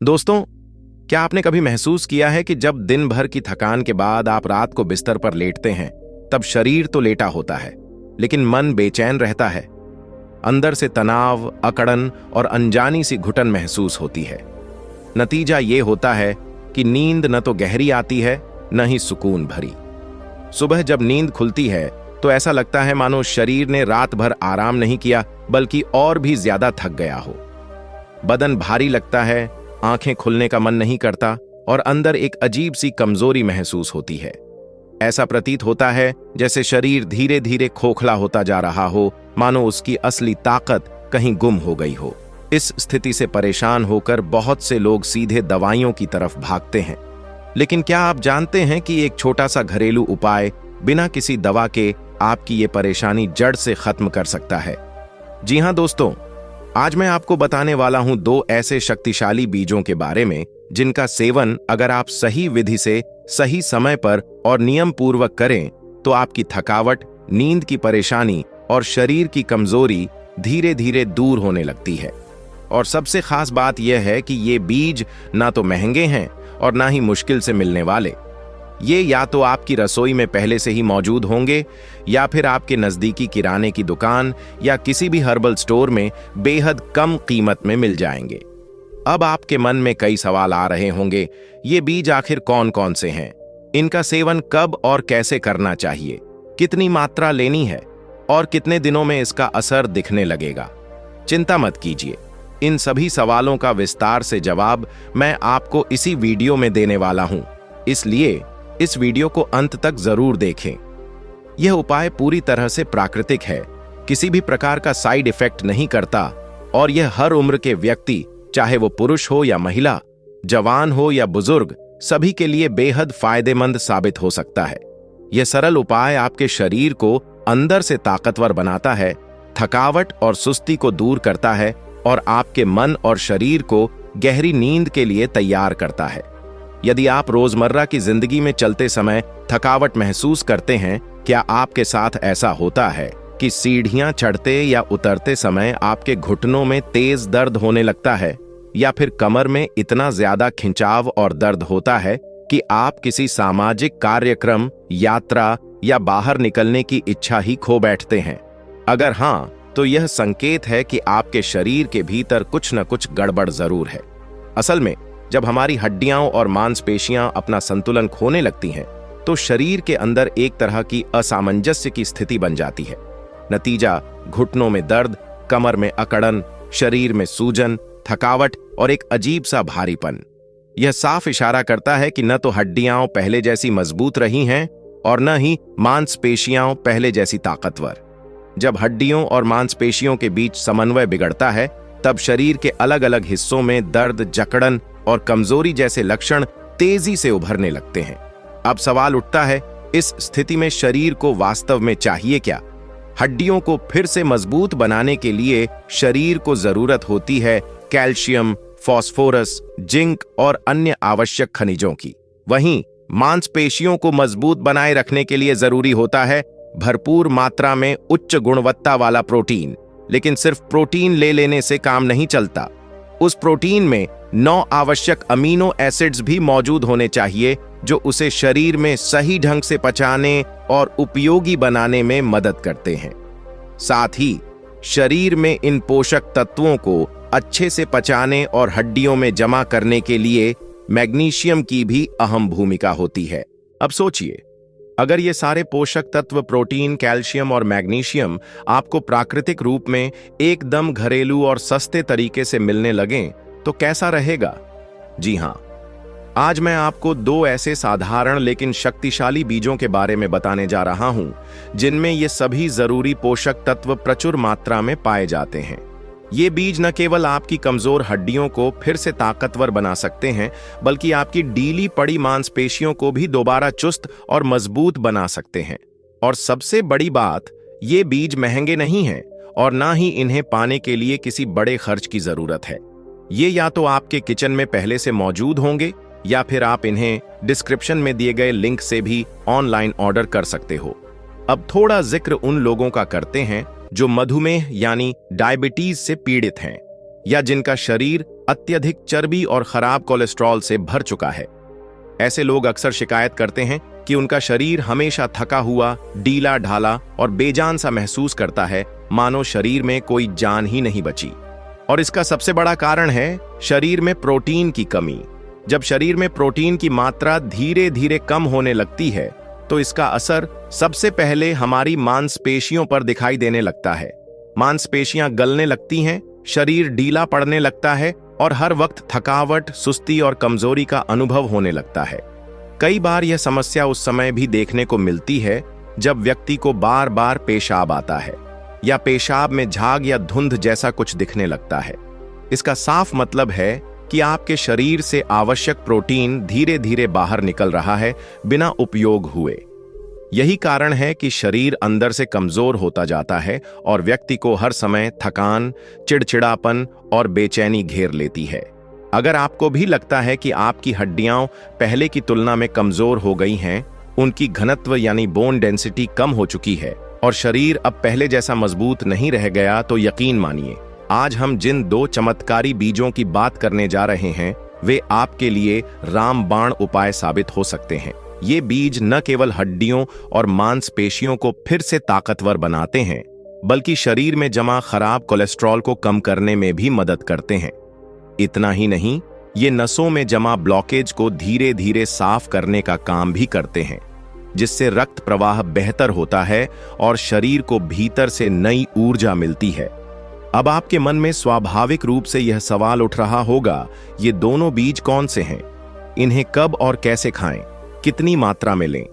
दोस्तों, क्या आपने कभी महसूस किया है कि जब दिन भर की थकान के बाद आप रात को बिस्तर पर लेटते हैं, तब शरीर तो लेटा होता है, लेकिन मन बेचैन रहता है। अंदर से तनाव, अकड़न और अनजानी सी घुटन महसूस होती है। नतीजा ये होता है कि नींद न तो गहरी आती है, न ही सुकून भरी। सुबह जब नींद खुलती है तो ऐसा लगता है मानो शरीर ने रात भर आराम नहीं किया, बल्कि और भी ज्यादा थक गया हो। बदन भारी लगता है, आंखें खुलने का मन नहीं करता और अंदर एक अजीब सी कमजोरी महसूस होती है। ऐसा प्रतीत होता है जैसे शरीर धीरे धीरे खोखला होता जा रहा हो, मानो उसकी असली ताकत कहीं गुम हो गई हो। इस स्थिति से परेशान होकर बहुत से लोग सीधे दवाइयों की तरफ भागते हैं। लेकिन क्या आप जानते हैं कि एक छोटा सा घरेलू उपाय बिना किसी दवा के आपकी ये परेशानी जड़ से खत्म कर सकता है? जी हां दोस्तों, आज मैं आपको बताने वाला हूं 2 ऐसे शक्तिशाली बीजों के बारे में जिनका सेवन अगर आप सही विधि से, सही समय पर और नियम पूर्वक करें तो आपकी थकावट, नींद की परेशानी और शरीर की कमजोरी धीरे धीरे दूर होने लगती है। और सबसे खास बात यह है कि ये बीज ना तो महंगे हैं और ना ही मुश्किल से मिलने वाले। ये या तो आपकी रसोई में पहले से ही मौजूद होंगे या फिर आपके नजदीकी किराने की दुकान या किसी भी हर्बल स्टोर में बेहद कम कीमत में मिल जाएंगे। अब आपके मन में कई सवाल आ रहे होंगे, ये बीज आखिर कौन कौन से हैं? इनका सेवन कब और कैसे करना चाहिए? कितनी मात्रा लेनी है और कितने दिनों में इसका असर दिखने लगेगा? चिंता मत कीजिए, इन सभी सवालों का विस्तार से जवाब मैं आपको इसी वीडियो में देने वाला हूं, इसलिए इस वीडियो को अंत तक जरूर देखें। यह उपाय पूरी तरह से प्राकृतिक है, किसी भी प्रकार का साइड इफेक्ट नहीं करता और यह हर उम्र के व्यक्ति, चाहे वो पुरुष हो या महिला, जवान हो या बुजुर्ग, सभी के लिए बेहद फायदेमंद साबित हो सकता है। यह सरल उपाय आपके शरीर को अंदर से ताकतवर बनाता है, थकावट और सुस्ती को दूर करता है और आपके मन और शरीर को गहरी नींद के लिए तैयार करता है। यदि आप रोजमर्रा की जिंदगी में चलते समय थकावट महसूस करते हैं, क्या आपके साथ ऐसा होता है कि सीढ़ियां चढ़ते या उतरते समय आपके घुटनों में तेज दर्द होने लगता है, या फिर कमर में इतना ज्यादा खिंचाव और दर्द होता है कि आप किसी सामाजिक कार्यक्रम, यात्रा या बाहर निकलने की इच्छा ही खो बैठते हैं? अगर हां, तो यह संकेत है कि आपके शरीर के भीतर कुछ न कुछ गड़बड़ जरूर है। असल में जब हमारी हड्डियां और मांसपेशियां अपना संतुलन खोने लगती हैं, तो शरीर के अंदर एक तरह की असामंजस्य की स्थिति बन जाती है। नतीजा घुटनों में दर्द, कमर में अकड़न, शरीर में सूजन, थकावट और एक अजीब सा भारीपन। यह साफ इशारा करता है कि न तो हड्डियां पहले जैसी मजबूत रही हैं और न ही मांसपेशियां पहले जैसी ताकतवर। जब हड्डियों और मांसपेशियों के बीच समन्वय बिगड़ता है, तब शरीर के अलग अलग हिस्सों में दर्द, जकड़न और कमजोरी जैसे लक्षण तेजी से उभरने लगते हैं। अब सवाल उठता है, इस स्थिति में शरीर को वास्तव में चाहिए क्या? हड्डियों को फिर से मजबूत बनाने के लिए शरीर को जरूरत होती है कैल्शियम, फास्फोरस, जिंक और अन्य आवश्यक खनिजों की। वहीं मांसपेशियों को मजबूत बनाए रखने के लिए जरूरी होता है भरपूर मात्रा में उच्च गुणवत्ता वाला प्रोटीन। लेकिन सिर्फ प्रोटीन ले लेने से काम नहीं चलता। उस प्रोटीन में 9 आवश्यक अमीनो एसिड्स भी मौजूद होने चाहिए, जो उसे शरीर में सही ढंग से पचाने और उपयोगी बनाने में मदद करते हैं। साथ ही शरीर में इन पोषक तत्वों को अच्छे से पचाने और हड्डियों में जमा करने के लिए मैग्नीशियम की भी अहम भूमिका होती है। अब सोचिए, अगर ये सारे पोषक तत्व, प्रोटीन, कैल्शियम और मैग्नीशियम आपको प्राकृतिक रूप में एकदम घरेलू और सस्ते तरीके से मिलने लगें, तो कैसा रहेगा? जी हां, आज मैं आपको 2 ऐसे साधारण लेकिन शक्तिशाली बीजों के बारे में बताने जा रहा हूं, जिनमें ये सभी जरूरी पोषक तत्व प्रचुर मात्रा में पाए जाते हैं। ये बीज न केवल आपकी कमजोर हड्डियों को फिर से ताकतवर बना सकते हैं, बल्कि आपकी ढीली पड़ी मांसपेशियों को भी दोबारा चुस्त और मजबूत बना सकते हैं। और सबसे बड़ी बात, ये बीज महंगे नहीं हैं और ना ही इन्हें पाने के लिए किसी बड़े खर्च की जरूरत है। ये या तो आपके किचन में पहले से मौजूद होंगे या फिर आप इन्हें डिस्क्रिप्शन में दिए गए लिंक से भी ऑनलाइन ऑर्डर कर सकते हो। अब थोड़ा जिक्र उन लोगों का करते हैं जो मधुमेह यानी डायबिटीज से पीड़ित हैं या जिनका शरीर अत्यधिक चर्बी और खराब कोलेस्ट्रॉल से भर चुका है। ऐसे लोग अक्सर शिकायत करते हैं कि उनका शरीर हमेशा थका हुआ, ढीला ढाला और बेजान सा महसूस करता है, मानो शरीर में कोई जान ही नहीं बची। और इसका सबसे बड़ा कारण है शरीर में प्रोटीन की कमी। जब शरीर में प्रोटीन की मात्रा धीरे धीरे कम होने लगती है तो इसका असर सबसे पहले हमारी मांसपेशियों पर दिखाई देने लगता है। मांसपेशियां गलने लगती हैं, शरीर ढीला पड़ने लगता है और हर वक्त थकावट, सुस्ती और कमजोरी का अनुभव होने लगता है। कई बार यह समस्या उस समय भी देखने को मिलती है जब व्यक्ति को बार बार पेशाब आता है या पेशाब में झाग या धुंध जैसा कुछ दिखने लगता है। इसका साफ मतलब है कि आपके शरीर से आवश्यक प्रोटीन धीरे धीरे बाहर निकल रहा है बिना उपयोग हुए। यही कारण है कि शरीर अंदर से कमजोर होता जाता है और व्यक्ति को हर समय थकान, चिड़चिड़ापन और बेचैनी घेर लेती है। अगर आपको भी लगता है कि आपकी हड्डियां पहले की तुलना में कमजोर हो गई हैं, उनकी घनत्व यानी बोन डेंसिटी कम हो चुकी है और शरीर अब पहले जैसा मजबूत नहीं रह गया, तो यकीन मानिए आज हम जिन 2 चमत्कारी बीजों की बात करने जा रहे हैं वे आपके लिए रामबाण उपाय साबित हो सकते हैं। ये बीज न केवल हड्डियों और मांसपेशियों को फिर से ताकतवर बनाते हैं, बल्कि शरीर में जमा खराब कोलेस्ट्रॉल को कम करने में भी मदद करते हैं। इतना ही नहीं, ये नसों में जमा ब्लॉकेज को धीरे धीरे साफ करने का काम भी करते हैं, जिससे रक्त प्रवाह बेहतर होता है और शरीर को भीतर से नई ऊर्जा मिलती है। अब आपके मन में स्वाभाविक रूप से यह सवाल उठ रहा होगा, ये दोनों बीज कौन से हैं? इन्हें कब और कैसे खाएं? कितनी मात्रा में लें?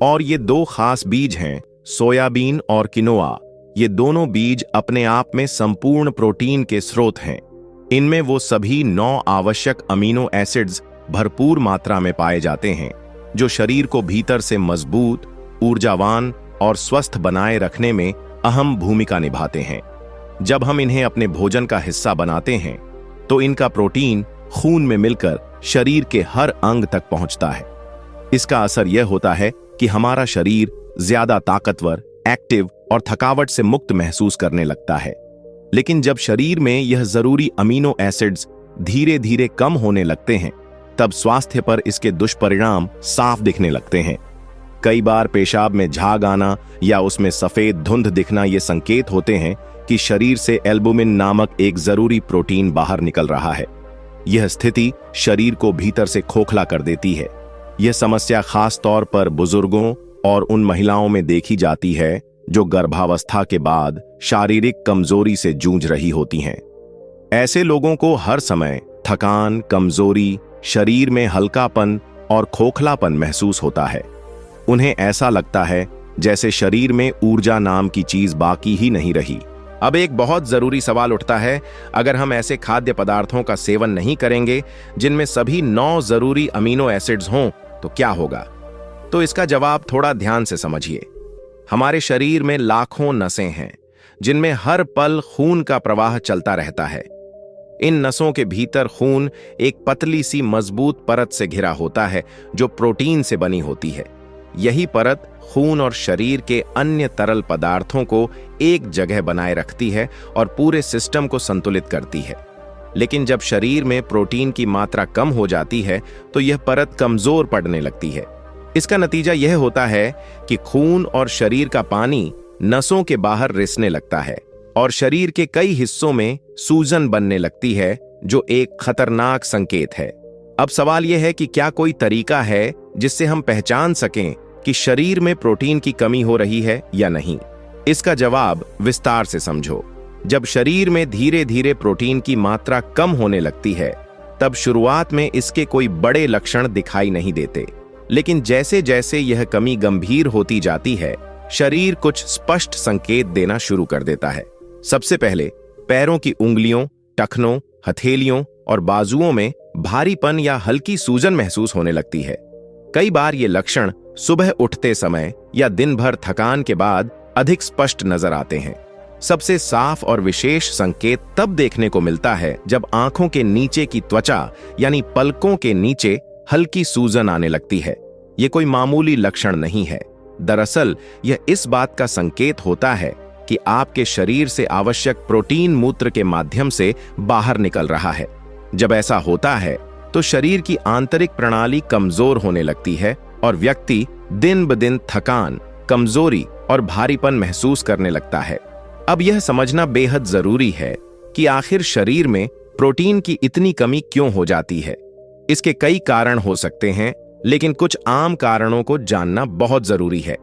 और ये 2 खास बीज हैं, सोयाबीन और किनोआ। ये दोनों बीज अपने आप में संपूर्ण प्रोटीन के स्रोत हैं। इनमें वो सभी 9 आवश्यक अमीनो एसिड्स भरपूर मात्रा में पाए जाते हैं जो शरीर को भीतर से मजबूत, ऊर्जावान और स्वस्थ बनाए रखने में अहम भूमिका निभाते हैं। जब हम इन्हें अपने भोजन का हिस्सा बनाते हैं तो इनका प्रोटीन खून में मिलकर शरीर के हर अंग तक पहुंचता है। इसका असर यह होता है कि हमारा शरीर ज्यादा ताकतवर, एक्टिव और थकावट से मुक्त महसूस करने लगता है। लेकिन जब शरीर में यह जरूरी अमीनो एसिड्स धीरे धीरे कम होने लगते हैं, तब स्वास्थ्य पर इसके दुष्परिणाम साफ दिखने लगते हैं। कई बार पेशाब में झाग आना या उसमें सफेद धुंध दिखना ये संकेत होते हैं कि शरीर से एल्बुमिन नामक एक जरूरी प्रोटीन बाहर निकल रहा है। यह स्थिति शरीर को भीतर से खोखला कर देती है। यह समस्या खास तौर पर बुजुर्गों और उन महिलाओं में देखी जाती है जो गर्भावस्था के बाद शारीरिक कमजोरी से जूझ रही होती हैं। ऐसे लोगों को हर समय थकान, कमजोरी, शरीर में हल्कापन और खोखलापन महसूस होता है। उन्हें ऐसा लगता है जैसे शरीर में ऊर्जा नाम की चीज बाकी ही नहीं रही। अब एक बहुत जरूरी सवाल उठता है, अगर हम ऐसे खाद्य पदार्थों का सेवन नहीं करेंगे जिनमें सभी 9 जरूरी अमीनो एसिड्स हों तो क्या होगा? तो इसका जवाब थोड़ा ध्यान से समझिए। हमारे शरीर में लाखों नसें हैं जिनमें हर पल खून का प्रवाह चलता रहता है। इन नसों के भीतर खून एक पतली सी मजबूत परत से घिरा होता है जो प्रोटीन से बनी होती है। यही परत खून और शरीर के अन्य तरल पदार्थों को एक जगह बनाए रखती है और पूरे सिस्टम को संतुलित करती है। लेकिन जब शरीर में प्रोटीन की मात्रा कम हो जाती है तो यह परत कमजोर पड़ने लगती है। इसका नतीजा यह होता है कि खून और शरीर का पानी नसों के बाहर रिसने लगता है और शरीर के कई हिस्सों में सूजन बनने लगती है, जो एक खतरनाक संकेत है। अब सवाल यह है कि क्या कोई तरीका है जिससे हम पहचान सकें कि शरीर में प्रोटीन की कमी हो रही है या नहीं? इसका जवाब विस्तार से समझो। जब शरीर में धीरे धीरे प्रोटीन की मात्रा कम होने लगती है, तब शुरुआत में इसके कोई बड़े लक्षण दिखाई नहीं देते, लेकिन जैसे जैसे यह कमी गंभीर होती जाती है, शरीर कुछ स्पष्ट संकेत देना शुरू कर देता है। सबसे पहले पैरों की उंगलियों, टखनों, हथेलियों और बाजुओं में भारीपन या हल्की सूजन महसूस होने लगती है। कई बार ये लक्षण सुबह उठते समय या दिन भर थकान के बाद अधिक स्पष्ट नजर आते हैं। सबसे साफ और विशेष संकेत तब देखने को मिलता है जब आंखों के नीचे की त्वचा यानी पलकों के नीचे हल्की सूजन आने लगती है। यह कोई मामूली लक्षण नहीं है। दरअसल यह इस बात का संकेत होता है कि आपके शरीर से आवश्यक प्रोटीन मूत्र के माध्यम से बाहर निकल रहा है। जब ऐसा होता है तो शरीर की आंतरिक प्रणाली कमजोर होने लगती है और व्यक्ति दिन ब दिन थकान, कमजोरी और भारीपन महसूस करने लगता है। अब यह समझना बेहद जरूरी है कि आखिर शरीर में प्रोटीन की इतनी कमी क्यों हो जाती है। इसके कई कारण हो सकते हैं, लेकिन कुछ आम कारणों को जानना बहुत जरूरी है।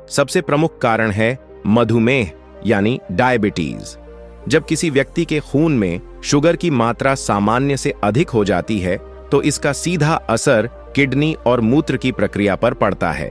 सबसे प्रमुख कारण है मधुमेह यानी डायबिटीज। जब किसी व्यक्ति के खून में शुगर की मात्रा सामान्य से अधिक हो जाती है तो इसका सीधा असर किडनी और मूत्र की प्रक्रिया पर पड़ता है।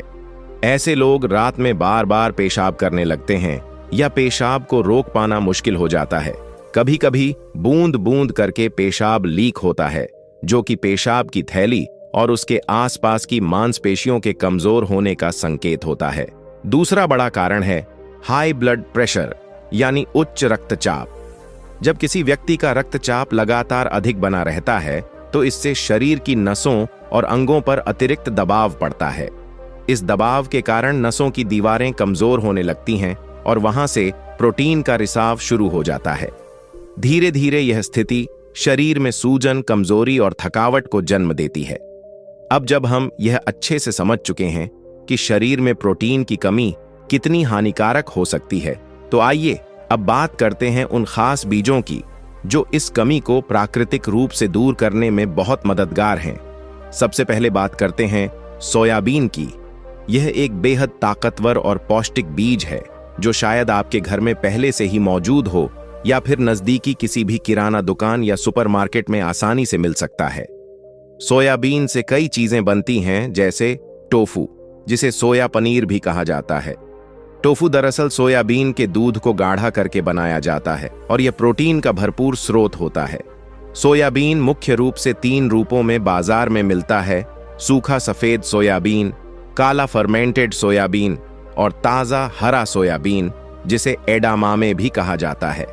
ऐसे लोग रात में बार बार पेशाब करने लगते हैं या पेशाब को रोक पाना मुश्किल हो जाता है। कभी कभी बूंद बूंद करके पेशाब लीक होता है, जो कि पेशाब की थैली और उसके आसपास की मांसपेशियों के कमजोर होने का संकेत होता है। दूसरा बड़ा कारण है हाई ब्लड प्रेशर यानी उच्च रक्तचाप। जब किसी व्यक्ति का रक्तचाप लगातार अधिक बना रहता है तो इससे शरीर की नसों और अंगों पर अतिरिक्त दबाव पड़ता है। इस दबाव के कारण नसों की दीवारें कमजोर होने लगती हैं और वहां से प्रोटीन का रिसाव शुरू हो जाता है। धीरे धीरे यह स्थिति शरीर में सूजन, कमजोरी और थकावट को जन्म देती है। अब जब हम यह अच्छे से समझ चुके हैं कि शरीर में प्रोटीन की कमी कितनी हानिकारक हो सकती है, तो आइए अब बात करते हैं उन खास बीजों की जो इस कमी को प्राकृतिक रूप से दूर करने में बहुत मददगार हैं। सबसे पहले बात करते हैं सोयाबीन की। यह एक बेहद ताकतवर और पौष्टिक बीज है जो शायद आपके घर में पहले से ही मौजूद हो या फिर नजदीकी किसी भी किराना दुकान या सुपरमार्केट में आसानी से मिल सकता है। सोयाबीन से कई चीजें बनती हैं, जैसे टोफू, जिसे सोया पनीर भी कहा जाता है। टोफू दरअसल सोयाबीन के दूध को गाढ़ा करके बनाया जाता है और यह प्रोटीन का भरपूर स्रोत होता है। सोयाबीन मुख्य रूप से 3 रूपों में बाजार में मिलता है: सूखा सफेद सोयाबीन, काला फर्मेंटेड सोयाबीन और ताजा हरा सोयाबीन, जिसे एडामामे भी कहा जाता है।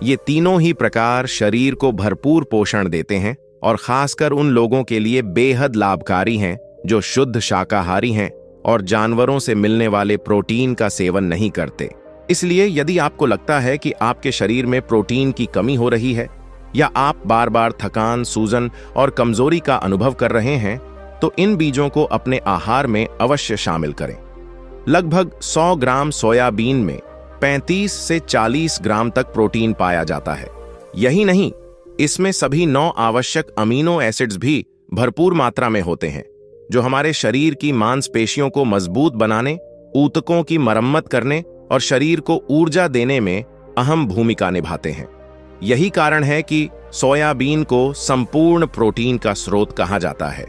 ये तीनों ही प्रकार शरीर को भरपूर पोषण देते हैं और खासकर उन लोगों के लिए बेहद लाभकारी हैं जो शुद्ध शाकाहारी हैं और जानवरों से मिलने वाले प्रोटीन का सेवन नहीं करते। इसलिए यदि आपको लगता है कि आपके शरीर में प्रोटीन की कमी हो रही है या आप बार बार थकान, सूजन और कमजोरी का अनुभव कर रहे हैं, तो इन बीजों को अपने आहार में अवश्य शामिल करें। लगभग 100 ग्राम सोयाबीन में 35 से 40 ग्राम तक प्रोटीन पाया जाता है। यही नहीं, इसमें सभी 9 आवश्यक अमीनो एसिड्स भी भरपूर मात्रा में होते हैं, जो हमारे शरीर की मांसपेशियों को मजबूत बनाने, ऊतकों की मरम्मत करने और शरीर को ऊर्जा देने में अहम भूमिका निभाते हैं। यही कारण है कि सोयाबीन को संपूर्ण प्रोटीन का स्रोत कहा जाता है।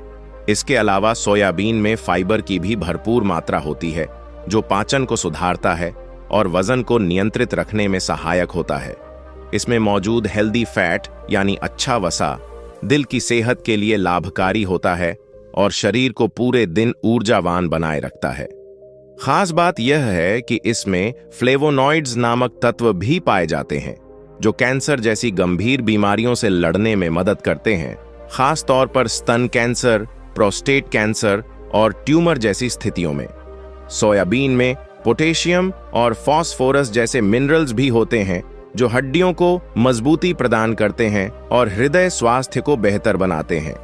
इसके अलावा सोयाबीन में फाइबर की भी भरपूर मात्रा होती है, जो पाचन को सुधारता है और वजन को नियंत्रित रखने में सहायक होता है। इसमें मौजूद हेल्दी फैट यानी अच्छा वसा दिल की सेहत के लिए लाभकारी होता है और शरीर को पूरे दिन ऊर्जावान बनाए रखता है। खास बात यह है कि इसमें फ्लेवोनॉइड्स नामक तत्व भी पाए जाते हैं, जो कैंसर जैसी गंभीर बीमारियों से लड़ने में मदद करते हैं, खास तौर पर स्तन कैंसर, प्रोस्टेट कैंसर और ट्यूमर जैसी स्थितियों में। सोयाबीन में पोटेशियम और फास्फोरस जैसे मिनरल्स भी होते हैं, जो हड्डियों को मजबूती प्रदान करते हैं और हृदय स्वास्थ्य को बेहतर बनाते हैं।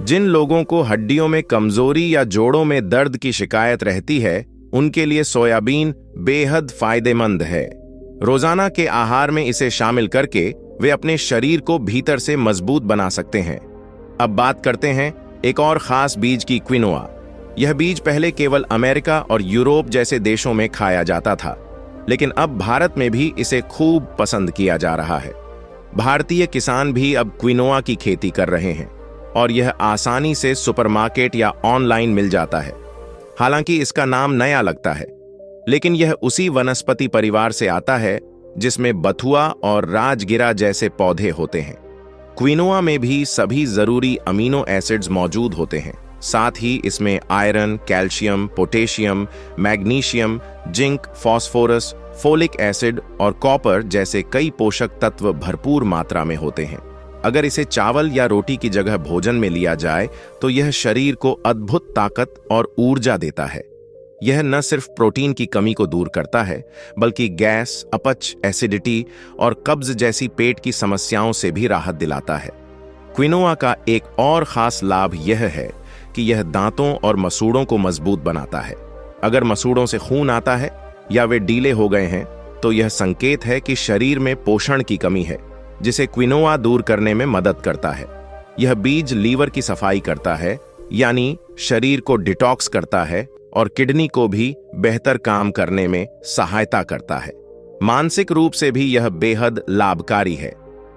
जिन लोगों को हड्डियों में कमजोरी या जोड़ों में दर्द की शिकायत रहती है, उनके लिए सोयाबीन बेहद फायदेमंद है। रोजाना के आहार में इसे शामिल करके वे अपने शरीर को भीतर से मजबूत बना सकते हैं। अब बात करते हैं एक और खास बीज की, क्विनोआ। यह बीज पहले केवल अमेरिका और यूरोप जैसे देशों में खाया जाता था, लेकिन अब भारत में भी इसे खूब पसंद किया जा रहा है। भारतीय किसान भी अब क्विनोआ की खेती कर रहे हैं और यह आसानी से सुपरमार्केट या ऑनलाइन मिल जाता है। हालांकि इसका नाम नया लगता है, लेकिन यह उसी वनस्पति परिवार से आता है जिसमें बथुआ और राजगिरा जैसे पौधे होते हैं। क्विनोआ में भी सभी जरूरी अमीनो एसिड्स मौजूद होते हैं। साथ ही इसमें iron, calcium, potassium, magnesium, zinc, phosphorus, folic acid और कॉपर जैसे कई पोषक तत्व भरपूर मात्रा में होते हैं। अगर इसे चावल या रोटी की जगह भोजन में लिया जाए तो यह शरीर को अद्भुत ताकत और ऊर्जा देता है। यह न सिर्फ प्रोटीन की कमी को दूर करता है, बल्कि गैस, अपच, एसिडिटी और कब्ज जैसी पेट की समस्याओं से भी राहत दिलाता है। क्विनोआ का एक और खास लाभ यह है कि यह दांतों और मसूड़ों को मजबूत बनाता है। अगर मसूड़ों से खून आता है या वे ढीले हो गए हैं तो यह संकेत है कि शरीर में पोषण की कमी है, जिसे क्विनोआ दूर करने में मदद करता है। यह बीज लीवर की सफाई करता है, यानी शरीर को डिटॉक्स करता है और किडनी को भी बेहतर काम करने में सहायता करता है। मानसिक रूप से भी यह बेहद लाभकारी है।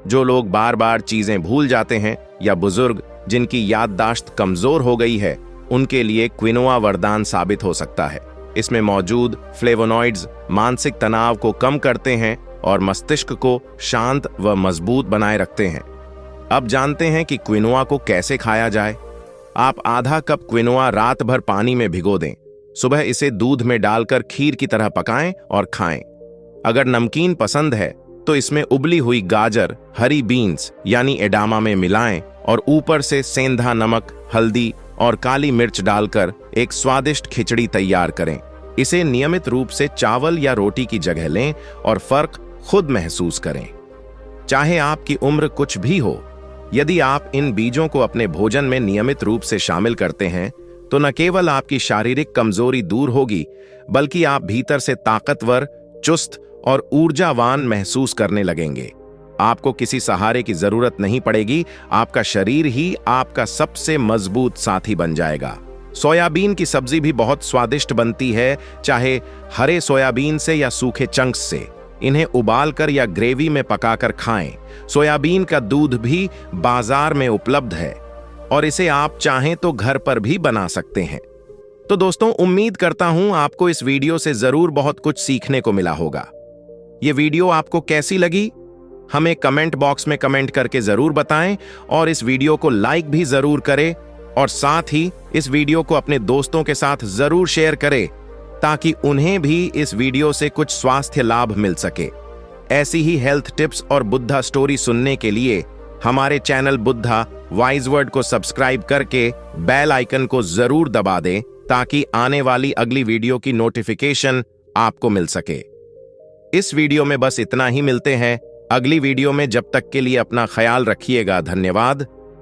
जो लोग बार बार चीजें भूल जाते हैं या बुजुर्ग जिनकी याददाश्त कमजोर हो गई है, उनके लिए क्विनोआ वरदान साबित हो सकता है। इसमें मौजूद फ्लेवोनॉइड्स मानसिक तनाव को कम करते हैं और मस्तिष्क को शांत व मजबूत बनाए रखते हैं। अब जानते हैं कि क्विनोआ को कैसे खाया जाए। आप आधा कप क्विनोआ रात भर पानी में भिगो दें। सुबह इसे दूध में डालकर खीर की तरह पकाएं और खाएं। अगर नमकीन पसंद है तो इसमें उबली हुई गाजर, हरी बीन्स यानी एडामा में मिलाएं और ऊपर से सेंधा नमक, हल्दी और काली मिर्च डालकर एक स्वादिष्ट खिचड़ी तैयार करें। इसे नियमित रूप से चावल या रोटी की जगह लें और फर्क खुद महसूस करें। चाहे आपकी उम्र कुछ भी हो, यदि आप इन बीजों को अपने भोजन में नियमित रूप से शामिल करते हैं तो न केवल आपकी शारीरिक कमजोरी दूर होगी, बल्कि आप भीतर से ताकतवर, चुस्त और ऊर्जावान महसूस करने लगेंगे। आपको किसी सहारे की जरूरत नहीं पड़ेगी, आपका शरीर ही आपका सबसे मजबूत साथी बन जाएगा। सोयाबीन की सब्जी भी बहुत स्वादिष्ट बनती है, चाहे हरे सोयाबीन से या सूखे चंक्स से। इन्हें उबालकर या ग्रेवी में पकाकर खाएं। सोयाबीन का दूध भी बाजार में उपलब्ध है और इसे आप चाहें तो घर पर भी बना सकते हैं। तो दोस्तों, उम्मीद करता हूं आपको इस वीडियो से जरूर बहुत कुछ सीखने को मिला होगा। ये वीडियो आपको कैसी लगी हमें कमेंट बॉक्स में कमेंट करके जरूर बताएं और इस वीडियो को लाइक भी जरूर करें और साथ ही इस वीडियो को अपने दोस्तों के साथ जरूर शेयर करें ताकि उन्हें भी इस वीडियो से कुछ स्वास्थ्य लाभ मिल सके। ऐसी ही हेल्थ टिप्स और बुद्धा स्टोरी सुनने के लिए हमारे चैनल बुद्धा वाइज वर्ड को सब्सक्राइब करके बेल आइकन को जरूर दबा दें ताकि आने वाली अगली वीडियो की नोटिफिकेशन आपको मिल सके। इस वीडियो में बस इतना ही। मिलते हैं अगली वीडियो में। जब तक के लिए अपना ख्याल रखिएगा। धन्यवाद।